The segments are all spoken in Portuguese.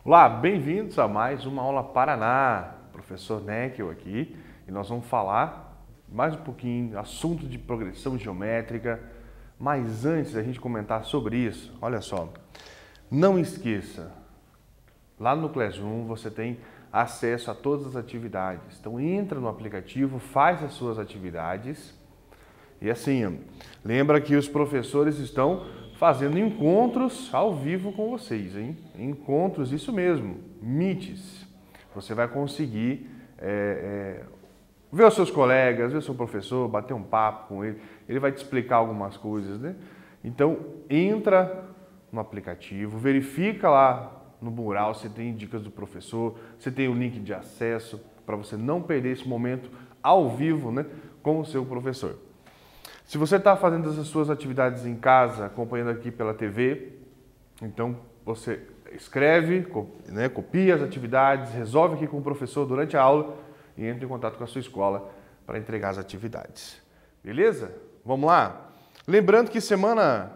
Olá, bem-vindos a mais uma aula Paraná. Professor Neckel aqui e nós vamos falar mais um pouquinho assunto de progressão geométrica. Mas antes da gente comentar sobre isso, olha só, não esqueça, lá no Classroom você tem acesso a todas as atividades. Então entra no aplicativo, faz as suas atividades e assim, lembra que os professores estão fazendo encontros ao vivo com vocês, hein? Encontros, isso mesmo, meets. Você vai conseguir ver os seus colegas, ver o seu professor, bater um papo com ele. Ele vai te explicar algumas coisas, né? Então, entra no aplicativo, verifica lá no mural se tem dicas do professor, se tem o link de acesso, para você não perder esse momento ao vivo, né, com o seu professor. Se você está fazendo as suas atividades em casa, acompanhando aqui pela TV, então você escreve, né, copia as atividades, resolve aqui com o professor durante a aula e entra em contato com a sua escola para entregar as atividades. Beleza? Vamos lá? Lembrando que semana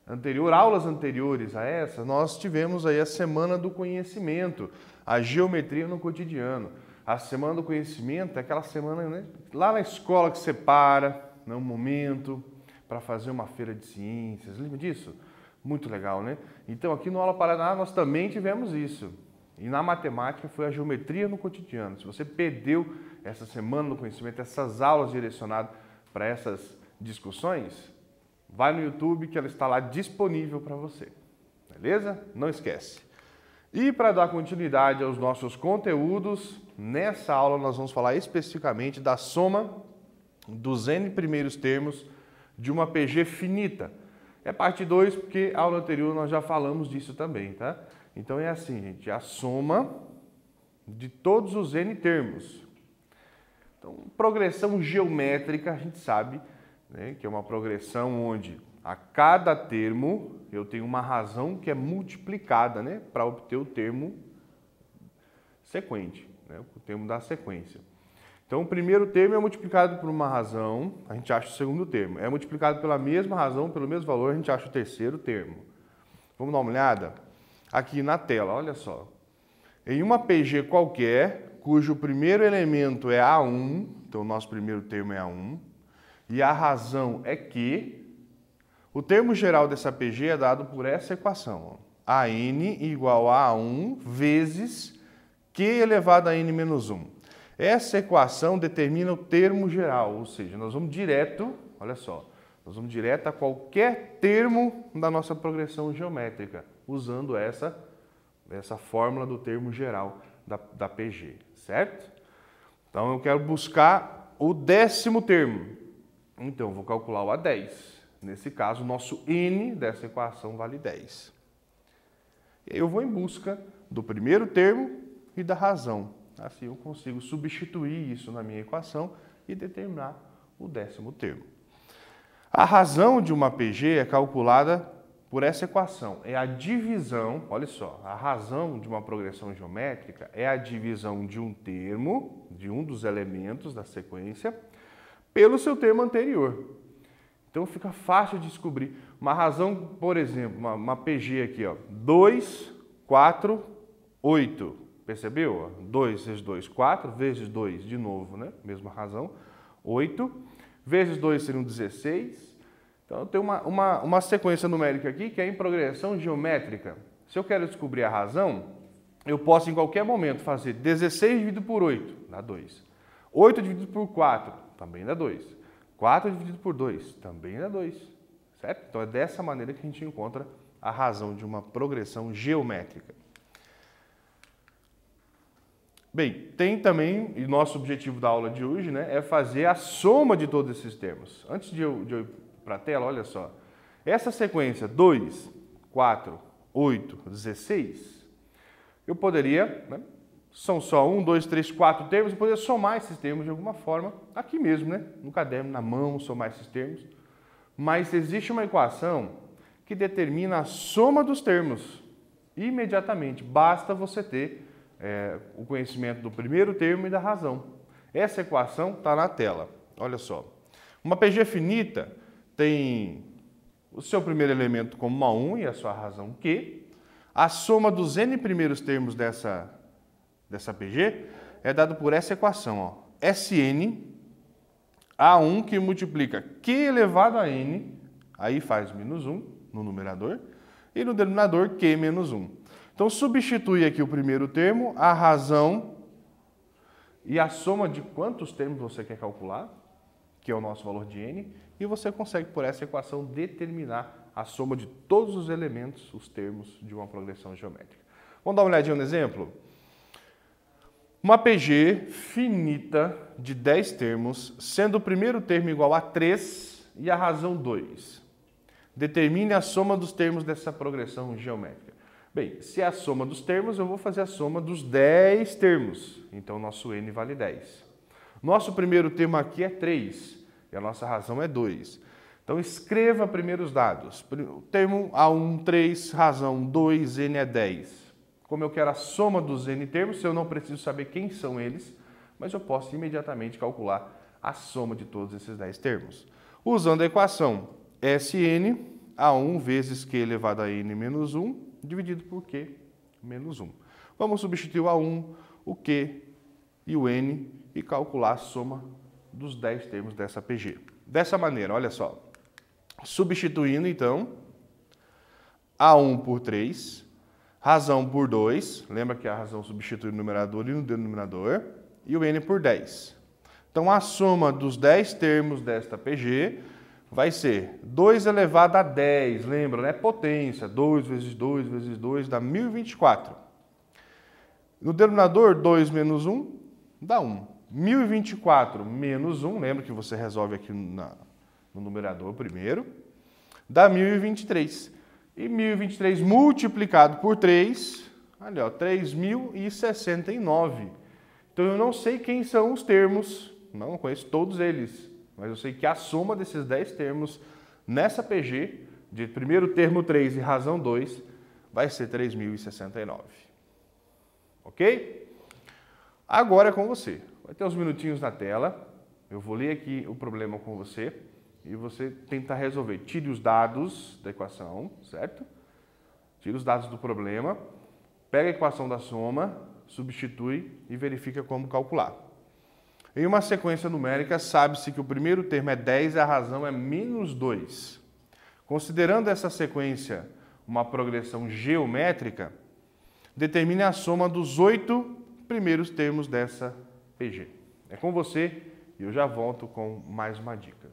anterior, aulas anteriores a essa, nós tivemos aí a Semana do Conhecimento, a geometria no cotidiano. A Semana do Conhecimento é aquela semana, né, lá na escola que você para, né, um momento para fazer uma feira de ciências. Lembra disso? Muito legal, né? Então aqui no Aula Paraná nós também tivemos isso. E na matemática foi a geometria no cotidiano. Se você perdeu essa Semana do Conhecimento, essas aulas direcionadas para essas discussões, vai no YouTube que ela está lá disponível para você. Beleza? Não esquece. E para dar continuidade aos nossos conteúdos, nessa aula nós vamos falar especificamente da soma dos n primeiros termos de uma PG finita. É parte 2, porque a aula anterior nós já falamos disso também, tá? Então é assim, gente, a soma de todos os n termos. Então, progressão geométrica, a gente sabe, né, que é uma progressão onde a cada termo eu tenho uma razão que é multiplicada, né, para obter o termo sequente, né, o termo da sequência. Então, o primeiro termo é multiplicado por uma razão, a gente acha o segundo termo. É multiplicado pela mesma razão, pelo mesmo valor, a gente acha o terceiro termo. Vamos dar uma olhada? Aqui na tela, olha só. Em uma PG qualquer, cujo primeiro elemento é A1, então o nosso primeiro termo é A1, e a razão é Q, o termo geral dessa PG é dado por essa equação. AN igual a A1 vezes Q elevado a N menos 1. Essa equação determina o termo geral, ou seja, nós vamos direto, olha só, nós vamos direto a qualquer termo da nossa progressão geométrica, usando essa fórmula do termo geral da PG, certo? Então eu quero buscar o 10º termo. Então eu vou calcular o A10. Nesse caso, o nosso N dessa equação vale 10. E aí eu vou em busca do primeiro termo e da razão. Assim eu consigo substituir isso na minha equação e determinar o 10º termo. A razão de uma PG é calculada por essa equação. É a divisão, olha só, a razão de uma progressão geométrica é a divisão de um termo, de um dos elementos da sequência, pelo seu termo anterior. Então fica fácil de descobrir. Uma razão, por exemplo, uma PG aqui, ó, 2, 4, 8. Percebeu? 2 vezes 2, 4, vezes 2, de novo, né? Mesma razão, 8. Vezes 2 seriam 16. Então eu tenho uma sequência numérica aqui que é em progressão geométrica. Se eu quero descobrir a razão, eu posso em qualquer momento fazer 16 dividido por 8, dá 2. 8 dividido por 4, também dá 2. 4 dividido por 2, também dá 2, certo? Então é dessa maneira que a gente encontra a razão de uma progressão geométrica. Bem, tem também, e nosso objetivo da aula de hoje, né, é fazer a soma de todos esses termos. Antes de eu ir para a tela, olha só. Essa sequência 2, 4, 8, 16, eu poderia, né, são só 1, 2, 3, 4 termos, eu poderia somar esses termos de alguma forma, aqui mesmo, né? No caderno, na mão, somar esses termos. Mas existe uma equação que determina a soma dos termos imediatamente. Basta você ter o conhecimento do primeiro termo e da razão. Essa equação está na tela. Olha só. Uma PG finita tem o seu primeiro elemento como uma 1 e a sua razão Q. A soma dos n primeiros termos dessa PG é dado por essa equação, ó. Sn A1 que multiplica Q elevado a N, aí faz menos 1 no numerador, e no denominador Q menos 1. Então, substitui aqui o primeiro termo, a razão e a soma de quantos termos você quer calcular, que é o nosso valor de N, e você consegue, por essa equação, determinar a soma de todos os elementos, os termos de uma progressão geométrica. Vamos dar uma olhadinha no exemplo? Uma PG finita de 10 termos, sendo o primeiro termo igual a 3 e a razão 2. Determine a soma dos termos dessa progressão geométrica. Bem, se é a soma dos termos, eu vou fazer a soma dos 10 termos. Então, nosso N vale 10. Nosso primeiro termo aqui é 3 e a nossa razão é 2. Então, escreva primeiro os dados. O termo A1, 3, razão 2, N é 10. Como eu quero a soma dos N termos, eu não preciso saber quem são eles, mas eu posso imediatamente calcular a soma de todos esses 10 termos. Usando a equação Sn, A1 vezes Q elevado a N menos 1, dividido por Q menos 1. Vamos substituir o A1, o Q e o N e calcular a soma dos 10 termos dessa PG. Dessa maneira, olha só. Substituindo, então, A1 por 3, razão por 2, lembra que a razão substitui no numerador e no denominador, e o N por 10. Então, a soma dos 10 termos desta PG vai ser 2 elevado a 10, lembra, né? Potência, 2 vezes 2 vezes 2 dá 1024. No denominador, 2 menos 1 dá 1. 1024 menos 1, lembra que você resolve aqui no numerador primeiro, dá 1023. E 1023 multiplicado por 3, olha, ó, 3069. Então, eu não sei quem são os termos, não conheço todos eles, mas eu sei que a soma desses 10 termos nessa PG, de primeiro termo 3 e razão 2, vai ser 3069. Ok? Agora é com você. Vai ter uns minutinhos na tela, eu vou ler aqui o problema com você e você tenta resolver. Tire os dados da equação, certo? Tire os dados do problema, pega a equação da soma, substitui e verifica como calcular. Em uma sequência numérica, sabe-se que o primeiro termo é 10 e a razão é menos 2. Considerando essa sequência uma progressão geométrica, determine a soma dos 8 primeiros termos dessa PG. É com você e eu já volto com mais uma dica.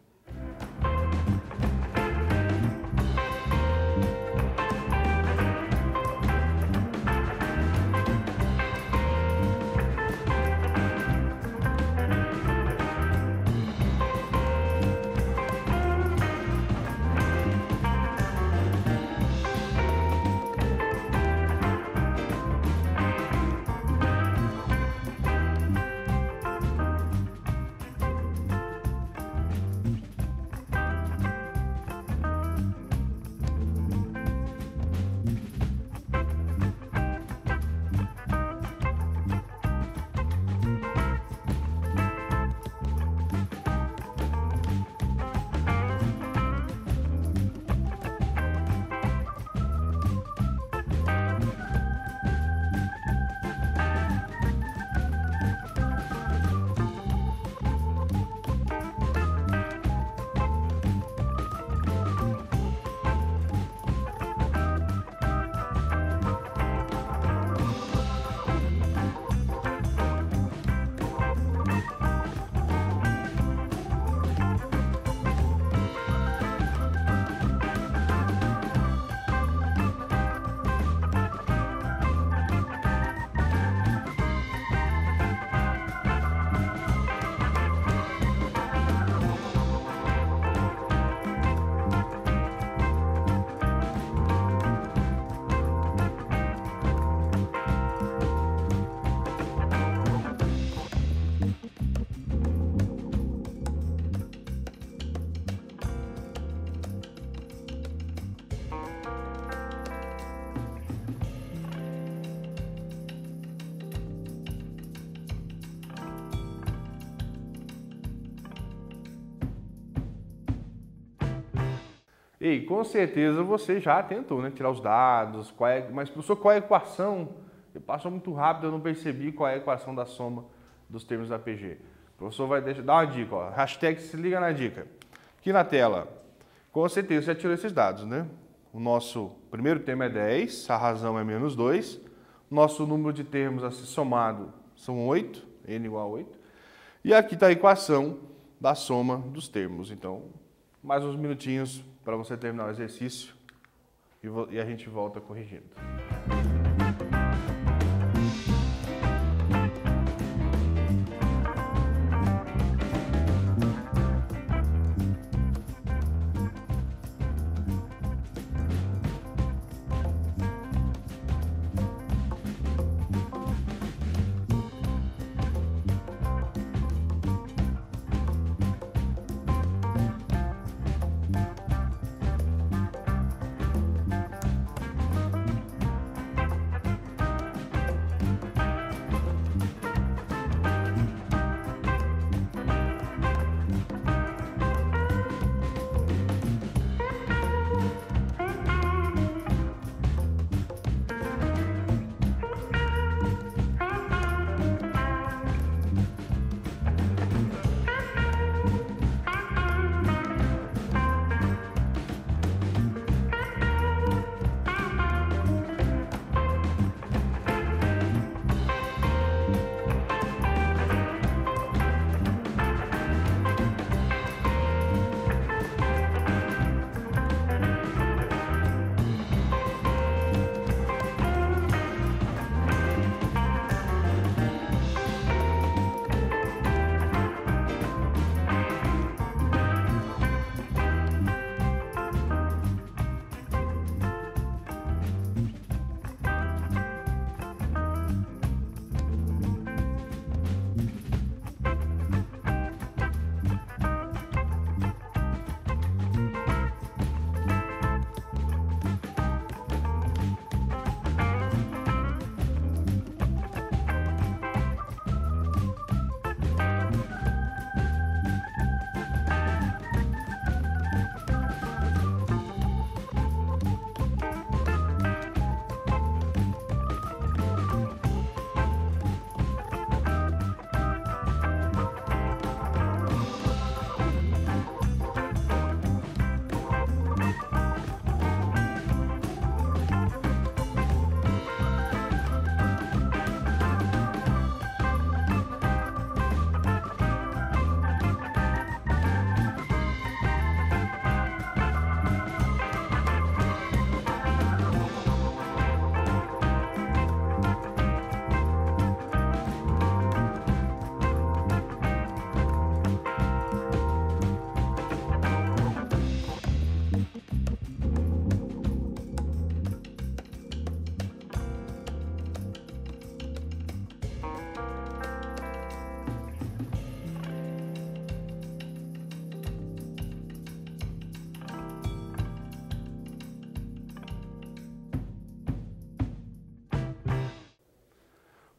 E com certeza você já tentou, né? Tirar os dados, mas professor, qual é a equação? Passou muito rápido, eu não percebi qual é a equação da soma dos termos da PG. O professor vai dar uma dica, ó. Hashtag se liga na dica. Aqui na tela, com certeza já tirou esses dados, né? O nosso primeiro termo é 10, a razão é menos 2. Nosso número de termos a ser somado são 8, n igual a 8. E aqui está a equação da soma dos termos. Então, mais uns minutinhos para você terminar o exercício e a gente volta corrigindo.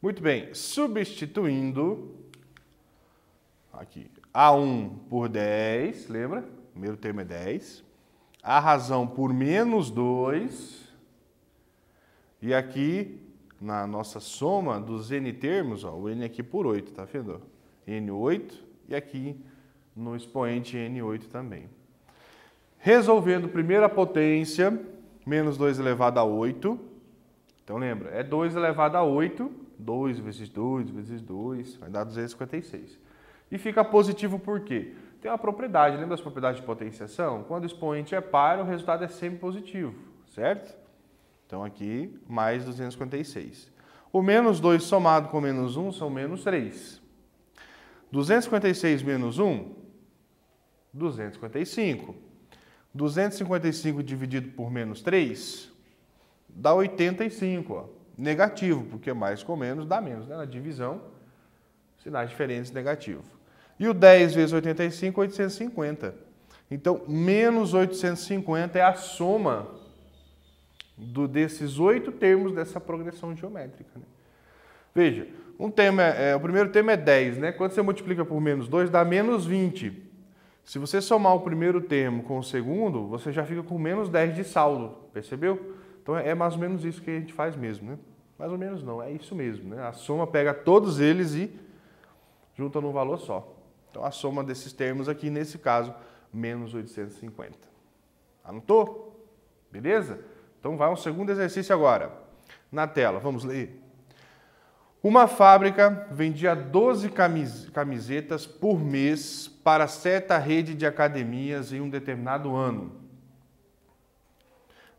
Muito bem, substituindo aqui A1 por 10, lembra? O primeiro termo é 10. A razão por menos 2. E aqui, na nossa soma dos n termos, ó, o n aqui por 8, tá vendo? N8 e aqui no expoente N8 também. Resolvendo primeiro a potência, menos 2 elevado a 8. Então lembra, é 2 elevado a 8. 2 vezes 2 vezes 2 vai dar 256. E fica positivo por quê? Tem uma propriedade, lembra das propriedades de potenciação? Quando o expoente é par, o resultado é sempre positivo, certo? Então aqui, mais 256. O menos 2 somado com menos 1 são menos 3. 256 menos 1, 255. 255 dividido por menos 3, dá 85, ó. Negativo, porque mais com menos dá menos, né? Na divisão, sinais diferentes negativo. E o 10 vezes 85, 850. Então, menos 850 é a soma desses 8 termos dessa progressão geométrica, né? Veja, o primeiro termo é 10, né? Quando você multiplica por menos 2, dá menos 20. Se você somar o primeiro termo com o segundo, você já fica com menos 10 de saldo, percebeu? Então é mais ou menos isso que a gente faz mesmo, né? Mais ou menos não, é isso mesmo, né? A soma pega todos eles e junta num valor só. Então a soma desses termos aqui, nesse caso, menos 850. Anotou? Beleza? Então vai um segundo exercício agora. Na tela, vamos ler. Uma fábrica vendia 12 camisetas por mês para certa rede de academias em um determinado ano.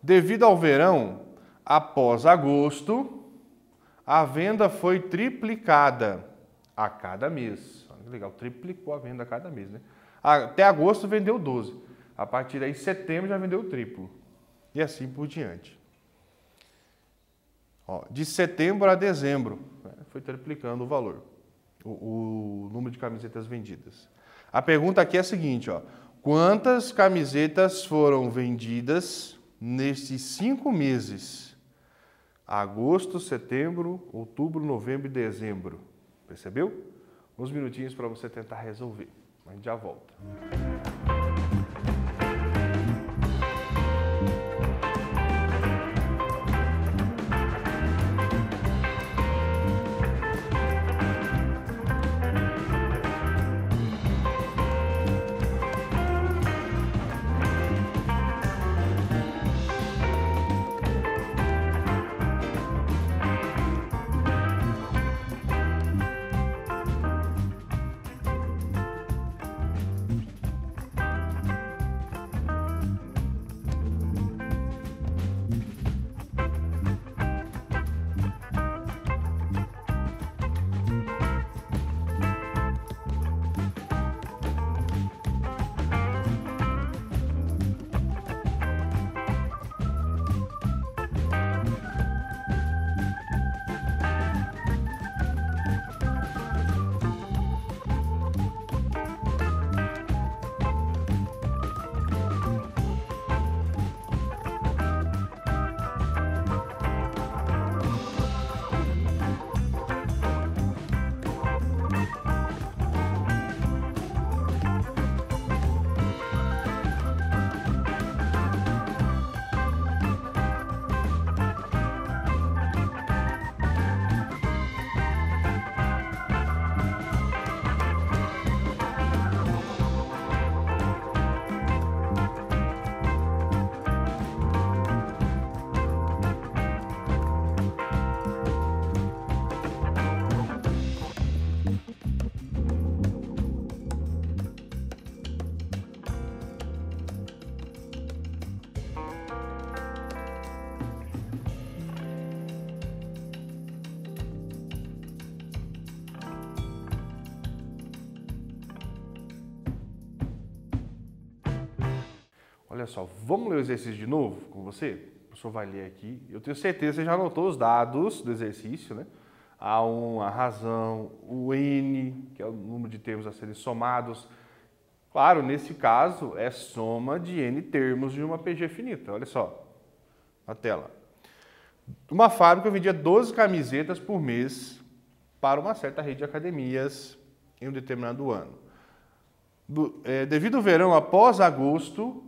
Devido ao verão, após agosto, a venda foi triplicada a cada mês. Olha que legal, triplicou a venda a cada mês, né? Até agosto vendeu 12. A partir daí, setembro já vendeu o triplo. E assim por diante. Ó, de setembro a dezembro, né, foi triplicando o valor, o número de camisetas vendidas. A pergunta aqui é a seguinte, ó, quantas camisetas foram vendidas nesses 5 meses? Agosto, setembro, outubro, novembro e dezembro. Percebeu? Uns minutinhos para você tentar resolver. A gente já volta. Olha só, vamos ler o exercício de novo com você? O professor vai ler aqui. Eu tenho certeza que você já anotou os dados do exercício, né? A1, a razão, o N, que é o número de termos a serem somados. Claro, nesse caso, é soma de N termos de uma PG finita. Olha só, na tela. Uma fábrica vendia 12 camisetas por mês para uma certa rede de academias em um determinado ano. Devido ao verão, após agosto,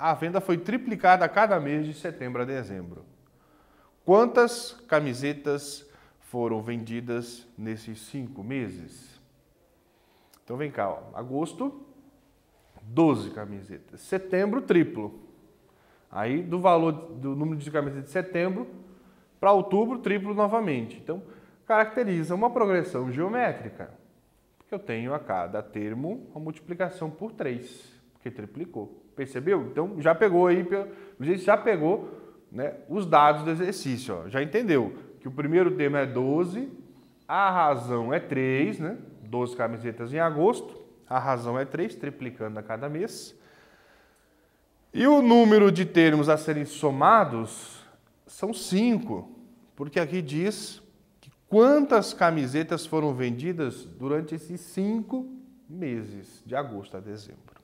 a venda foi triplicada a cada mês de setembro a dezembro. Quantas camisetas foram vendidas nesses 5 meses? Então vem cá, ó. Agosto, 12 camisetas. Setembro, triplo. Aí do valor do número de camisetas de setembro para outubro, triplo novamente. Então caracteriza uma progressão geométrica, porque eu tenho a cada termo uma multiplicação por 3, porque triplicou. Percebeu? Então já pegou aí, já pegou, né, os dados do exercício. Ó. Já entendeu que o primeiro termo é 12, a razão é 3, né? 12 camisetas em agosto, a razão é 3, triplicando a cada mês. E o número de termos a serem somados são 5, porque aqui diz que quantas camisetas foram vendidas durante esses 5 meses, de agosto a dezembro.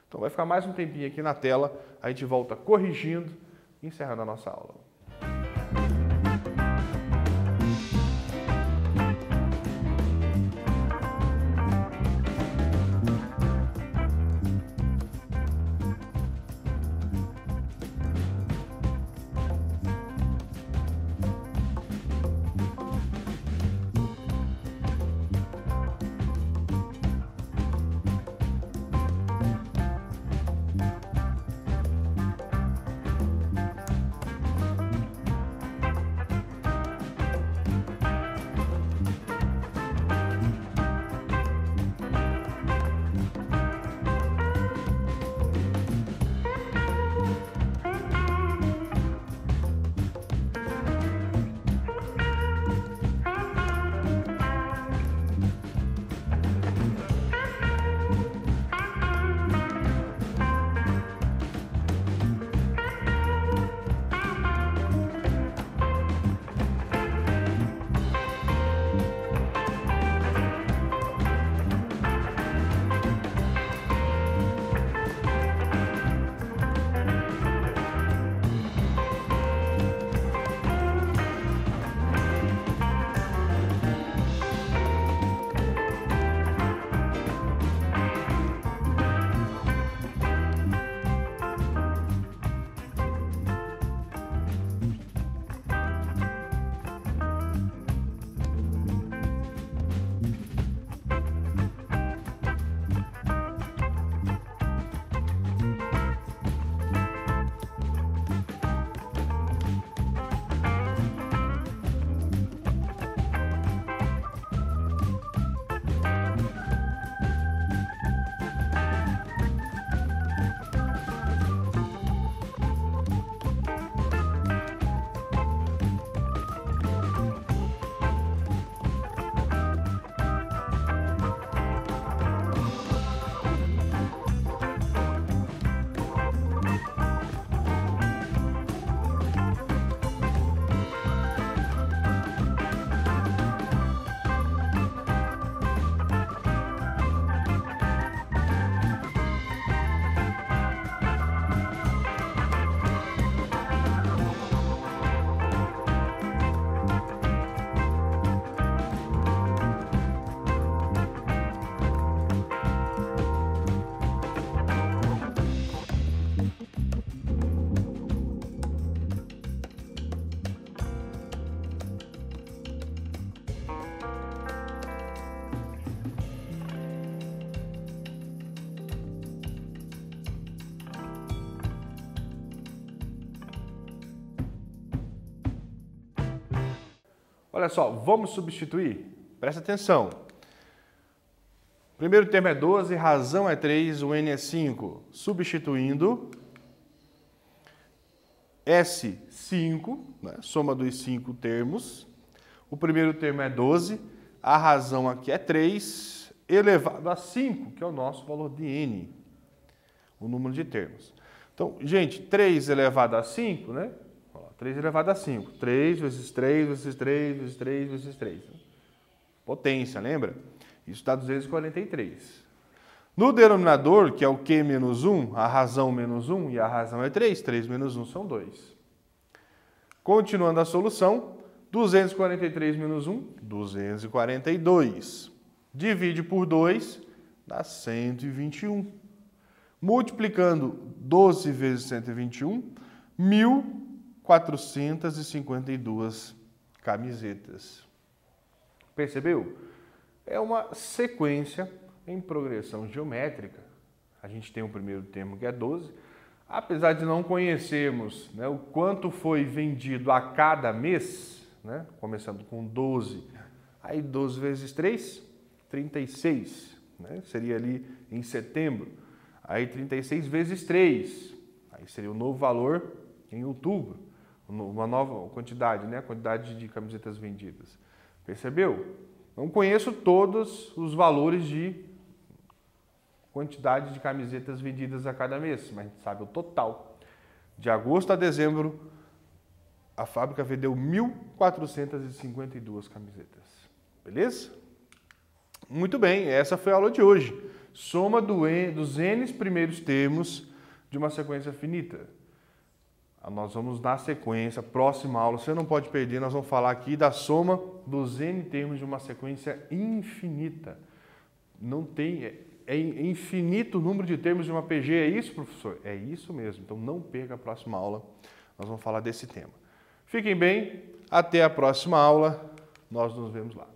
Então vai ficar mais um tempinho aqui na tela, a gente volta corrigindo e encerrando a nossa aula. Olha só, vamos substituir? Presta atenção. Primeiro termo é 12, razão é 3, o N é 5. Substituindo, S5, né? Soma dos 5 termos. O primeiro termo é 12, a razão aqui é 3, elevado a 5, que é o nosso valor de N, o número de termos. Então, gente, 3 elevado a 5, né? 3 elevado a 5. 3 vezes 3 vezes 3 vezes 3 vezes 3. Potência, lembra? Isso dá 243. No denominador, que é o Q menos 1, a razão menos 1 e a razão é 3, 3 menos 1 são 2. Continuando a solução, 243 menos 1, 242. Divide por 2, dá 121. Multiplicando 12 vezes 121, 1.452 camisetas. Percebeu? É uma sequência em progressão geométrica. A gente tem o primeiro termo que é 12. Apesar de não conhecermos, né, o quanto foi vendido a cada mês, né, começando com 12, aí 12 vezes 3, 36, né, seria ali em setembro. Aí 36 vezes 3, aí seria o novo valor em outubro, uma nova quantidade, né, a quantidade de camisetas vendidas. Percebeu? Não conheço todos os valores de quantidade de camisetas vendidas a cada mês, mas a gente sabe o total. De agosto a dezembro, a fábrica vendeu 1.452 camisetas. Beleza? Muito bem, essa foi a aula de hoje. Soma dos N primeiros termos de uma sequência finita. Nós vamos na sequência, próxima aula, você não pode perder, nós vamos falar aqui da soma dos N termos de uma sequência infinita. Não tem, é infinito o número de termos de uma PG, é isso, professor? É isso mesmo, então não perca a próxima aula, nós vamos falar desse tema. Fiquem bem, até a próxima aula, nós nos vemos lá.